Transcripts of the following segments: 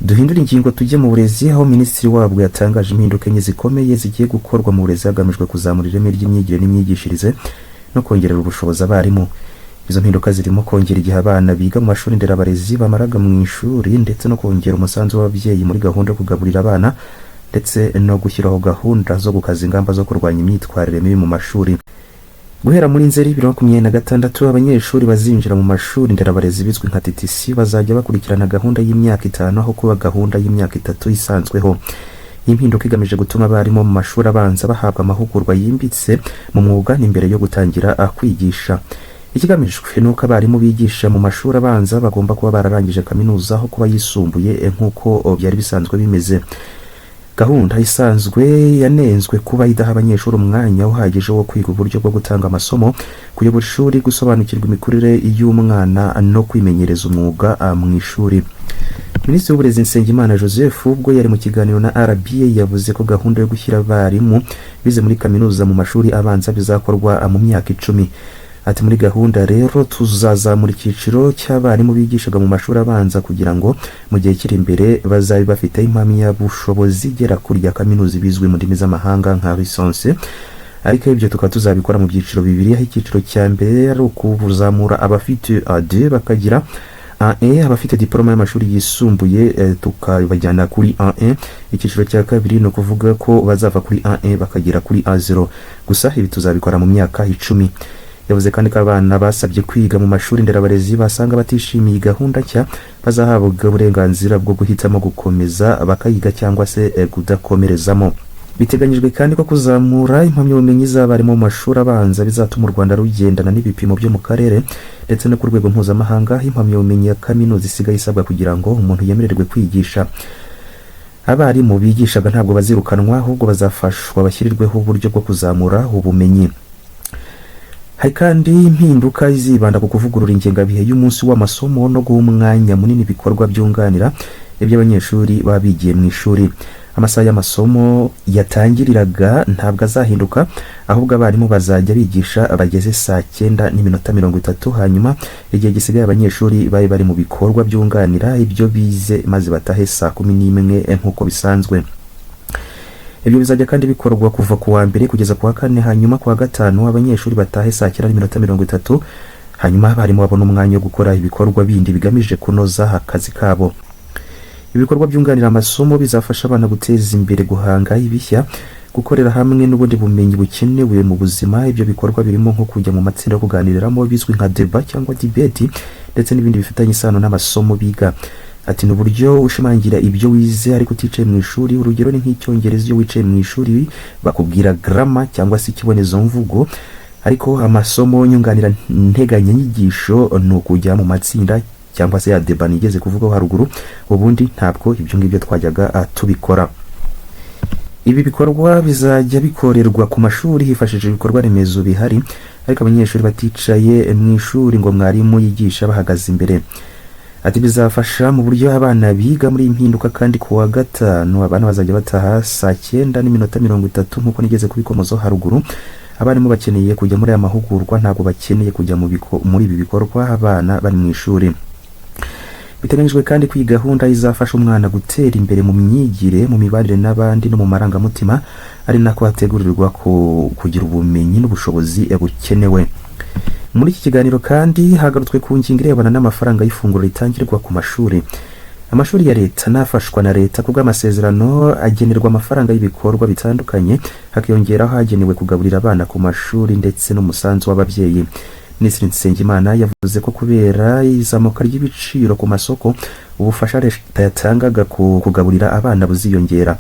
Duhindura ingingo tujye mu burezi, aho minisitiri wabwo yatangaje impinduka enye zikomeye zigiye gukorwa mu burezi hagamijwe kuzamura ireme ry'imyigire n'imyigishirize no kongerera ubushobozi abarimu. Izo mpinduka zirimo kongera igihe abana biga mu mashuri nderabarezi bamaraga mu ishuri, ndetse no kongera umusanzu w'ababyeyi muri gahunda yo kugaburira abana, ndetse no gushyiraho gahunda zo gukaza ingamba zo kurwanya imyitwarire mibi mu mashuri. Guhera muri Nzeri 2026 abanyeshuri bazinjira mu mashuri nderabarezi bizwi nka TTC bazajya bakurikirana gahunda y'imyaka 5 aho kuba gahunda y'imyaka 3 isanzweho. Impinduka igamije gutuma abarimu mu mashuri abanza bahabwa amahugurwa yimbitse mu mwuga n'imbere yo gutangira kwigisha. Ikigamijwe nuko abarimu bigisha mu mashuri abanza bagomba kuba bararangije kaminuza aho kuba yisumbuye nk'uko byari bisanzwe bimeze. Gahunda isanzwe yanenzwe kuba idaha abanyeshuri umwanya uhagije wo kwiga uburyo bwo gutanga amasomo, kuyobora ishuri, gusobanukirwa imikurire y'umwana no kwimenyereza umwuga mu ishuri. Minisitiri w'uburezi Isesengura Joseph ubwo yari mu kiganiro na RBA yavuze ko gahunda yo gushyira abarimu bize muri kaminuza mu mashuri abanza bizakorwa mu myaka 10. Ati muri gahunda rero tuzazamura icyiciro cy'abarimu bigishaga mu mashuri abanza kugira ngo mu gihe kiri imbere bazabe bafite impamyabushobozi igera kuri ya kaminuza bizwi mu ndimi z'amahanga nka licence. Ariko ibyo tukaba tuzabikora mu byiciro bibiri, aho icyiciro cya mbere ari ukuzamura abafite A2 bakagira A1, abafite diploma y'amashuri yisumbuye tukabajyana kuri A1. Icyiciro cya kabiri no kuvuga ko bazava kuri A1 bakagera kuri A0. Gusa ibi tuzabikora mu myaka 10. Yavuze kandi ko abana basabye kwiga mu mashuri nderabarezi basanga batishimiye gahunda nshya bazahabwa uburenganzira bwo guhitamo gukomeza bakayiga cyangwa se kudakomerezamo. Biteganyijwe kandi ko kuzamura impamyabumenyi z'abarimu mu mashuri abanza bizatuma u Rwanda rugendana n'ibipimo byo mu karere ndetse no ku rwego mpuzamahanga. Impamyabumenyi ya kaminuza isigaye isabwa kugira ngo umuntu yemererwe kwigisha. Abarimu bigishaga ntabwo bazirukanwa, ahubwo bazafashwa bashyirirweho uburyo bwo kuzamura ubumenyi. Hari kandi impinduka izibanda ku kuvugurura ingengabihe y'umunsi w'amasomo no guha umwanya munini ibikorwa byunganira ibyo abanyeshuri babigiye mu ishuri. Amasaha y'amasomo yatangiriraga ntabwo azahinduka, ahubwo abarimu bazajya bigisha bageze saa 9:30, hanyuma igihe gisigaye abanyeshuri bari mu bikorwa byunganira ibyo bize maze batahe saa 11 nk'uko bisanzwe. Ibyo bizajya kandi bikorwa kuva ku wa mbere kugeza ku wa kane, hanyuma ku wa gatanu abanyeshuri batahe saa 9:30, hanyuma abarimu babona umwanya wo gukora ibikorwa bindi bigamije kunoza akazi kabo. Ibikorwa byunganira amasomo bizafasha abana guteza imbere guhanga ibishya, gukorera hamwe n'ubundi bumenyi bukenewe mu buzima. Ibyo bikorwa birimo nko kujya mu matsinda yo kuganiriramo bizwi nka débat cyangwa debate, ndetse n'ibindi bifitanye isano n'amasomo biga. Ati n'uburyo ushimangira ibyo wize ariko uticaye mu ishuri. Urugero ni nk'icyongereza, iyo wicaye mu ishuri bakubwira grammar cyangwa se ikibonezo mvugo, ariko amasomo nyunganira integanyanyigisho ni ukujya mu matsinda cyangwa se ya débat nigeze kuvugaho haruguru. Ubundi ntabwo ibyo ngibyo twajyaga tubikora. Ibi bikorwa bizajya bikorerwa ku mashuri hifashishije ibikorwa remezo bihari, ariko abanyeshuri baticaye mu ishuri ngo mwarimu yigisha bahagaze imbere. Ati bizafasha mu buryo abana biga muri impinduka, kandi ku wa gatanu abana bazajya bataha saa 9:30 nk'uko nigeze kubikomoza haruguru. Abarimu bakeneye kujya muri aya mahugurwa, ntabwo bakeneye kujya muri ibi bikorwa abana bari mu ishuri. Biteganyijwe kandi ko iyi gahunda izafasha umwana gutera imbere mu myigire, mu mibanire n'abandi no mu marangamutima, ari nako hategurirwa kugira ubumenyi n'ubushobozi bukenewe. Muri iki kiganiro kandi hagarutswe ku ngingo irebana n'amafaranga y'ifunguro ritangirwa ku mashuri. Amashuri ya leta nafashwa na leta kubwo amasezerano agenerwa amafaranga y'ibikorwa bitandukanye, hakiyongeraho hagenewe kugaburira abana ku mashuri ndetse n'umusanzu w'ababyeyi. Minisitiri Isesengura yavuze ko kubera izamuka ry'ibiciro ku masoko, ubufasha leta yatangaga kugaburira abana buziyongera.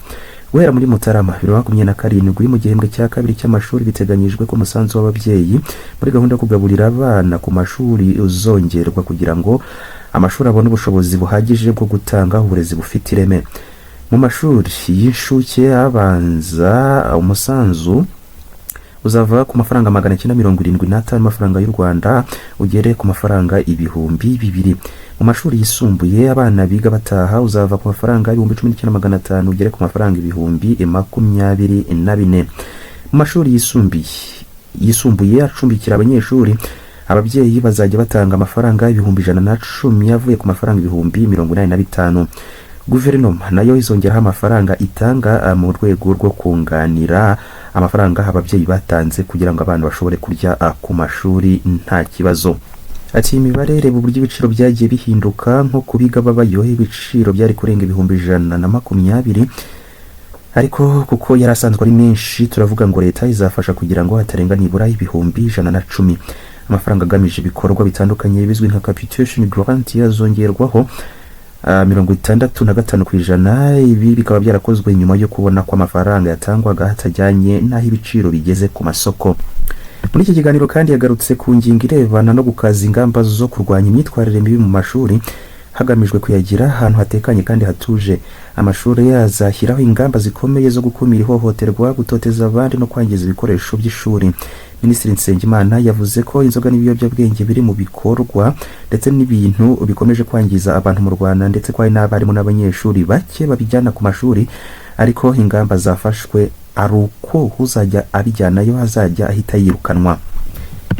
Guhera muri Mutarama 2027 mu gihembwe cya kabiri cy'amashuri biteganyijwe ko umusanzu w'ababyeyi muri gahunda yo kugaburira abana ku mashuri uzongerwa kugira ngo amashuri abone ubushobozi buhagije bwo gutanga uburezi bufite ireme. Mu mashuri y'ishuke abanza umusanzu uzava ku mafaranga 975 amafaranga y'u Rwanda ugere ku mafaranga 2,000. Mu mashuri yisumbuye abana biga bataha uzava ku mafaranga 19,500 ugere ku mafaranga 24,024. Mu mashuri yisumbuye acumbikira abanyeshuri, ababyeyi bazajya batanga amafaranga 110 yavuye ku mafaranga 85,000. Guverinoma nayo izongeraho amafaranga itanga mu rwego rwo kunganira amafaranga ababyeyi batanze kugira ngo abantu bashobore kurya ku mashuri nta kibazo. Ati imibare reba uburyo ibiciro byagiye bihinduka nko kubiga babayo ibiciro byari kurenga 120, ariko kuko yarasanzwe ari menshi turavuga ngo leta izafasha kugira ngo hatarenga nibura 110. Amafaranga agamije ibikorwa bitandukanye bizwi nka capitation grant yazongerwaho 65%. Ibi bikaba byarakozwe nyuma yo kubona ko amafaranga yatangwaga hatajyanye n'aho ibiciro bigeze ku masoko. Muri iki kiganiro kandi yagarutse ku ngingo irebana no gukaza ingamba zo kurwanya imyitwarire mibi mu mashuri hagamijwe kuyagira ahantu hatekanye kandi hatuje. Amashuri yazashyiraho ingamba zikomeye zo gukumira ihohoterwa, gutoteza abandi no kwangiza ibikoresho by'ishuri. Minisitiri Nsengimana yavuze ko inzoga n'ibiyobyabwenge biri mu bikorwa ndetse n'ibintu bikomeje kwangiza abantu mu Rwanda, ndetse ko hari n'abarimu n'abanyeshuri bake babijyana ku mashuri, ariko ingamba zafashwe ari uko uzajya abijyanayo azajya ahita yirukanwa.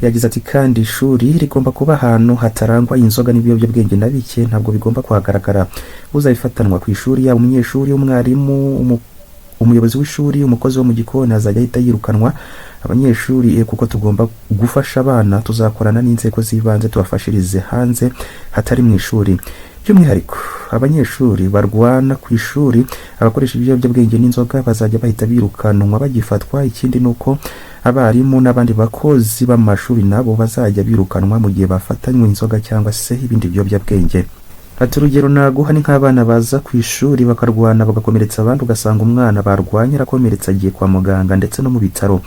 Yagize ati kandi ishuri rigomba kuba ahantu hatarangwa inzoga n'ibiyobyabwenge na bike, ntabwo bigomba kuhagaragara. Uzabifatanwa ku ishuri yaba umunyeshuri, umwarimu, umuyobozi w'ishuri, umukozi wo mu gikoni azajya ahita yirukanwa. Abanyeshuri kuko tugomba gufasha abana, tuzakorana n'inzego z'ibanze tubafashirize hanze hatari mu ishuri. By'umwihariko abanyeshuri barwana ku ishuri, abakoresha ibiyobyabwenge n'inzoga bazajya bahita birukanwa bagifatwa. Ikindi nuko abarimu n'abandi bakozi b'amashuri nabo bazajya birukanwa mu gihe bafatanywe inzoga cyangwa se ibindi biyobyabwenge. Ati urugero naguha ni nk'abana baza ku ishuri bakarwana bagakomeretsa abandi, ugasanga umwana barwanye arakomeretsa agiye kwa muganga ndetse no mu bitaro.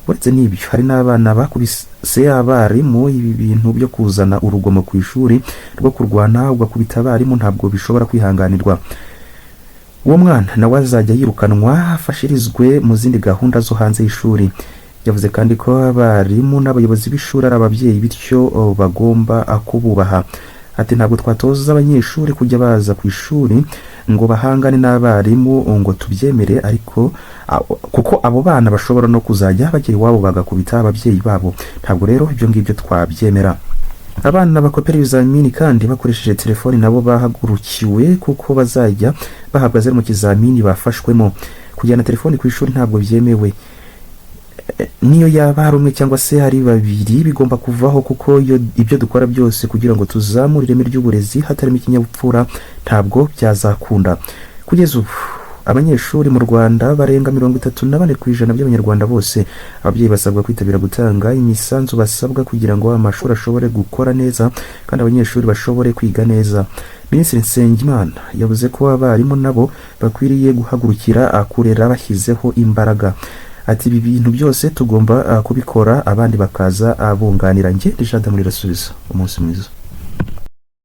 Uretse n'ibyo hari n'abana bakubise abarimu. Ibi bintu byo kuzana urugomo ku ishuri rwo kurwana ugakubita abarimu ntabwo bishobora kwihanganirwa. Uwo mwana nawe azajya yirukanwa afashirizwe mu zindi gahunda zo hanze y'ishuri. Yavuze kandi ko abarimu n'abayobozi b'ishuri ari ababyeyi, bityo bagomba kububaha. Ati ntabwo twatoza abanyeshuri kujya baza ku ishuri ngo bahangane n'abarimu ngo tubyemere, ariko kuko abo bana bashobora no kuzajya bagera iwabo bagakubita ababyeyi babo. Ntabwo rero ibyo ngibyo twabyemera. Abana bakopera ibizamini kandi bakoresheje telefoni nabo bahagurukiwe kuko bazajya bahabwa 0 mu kizamini bafashwemo. Kujyana telefoni ku ishuri ntabwo byemewe. Niyo yaba hari umwe cyangwa se hari babiri bigomba kuvaho, kuko ibyo dukora byose kugira ngo tuzamure ireme ry'uburezi hatarimo ikinyabupfura ntabwo byazakunda. Kugeza ubu abanyeshuri mu Rwanda barenga 34% by'abanyarwanda bose. Ababyeyi basabwa kwitabira gutanga imisanzu basabwa kugira ngo amashuri ashobore gukora neza kandi abanyeshuri bashobore kwiga neza. Minisitiri Nsengimana yavuze ko abarimu nabo bakwiriye guhagurukira kurera bashyizeho imbaraga. Ati ibi bintu byose tugomba kubikora abandi bakaza bunganira. Njye Muri Rasubiza. Umunsi mwiza.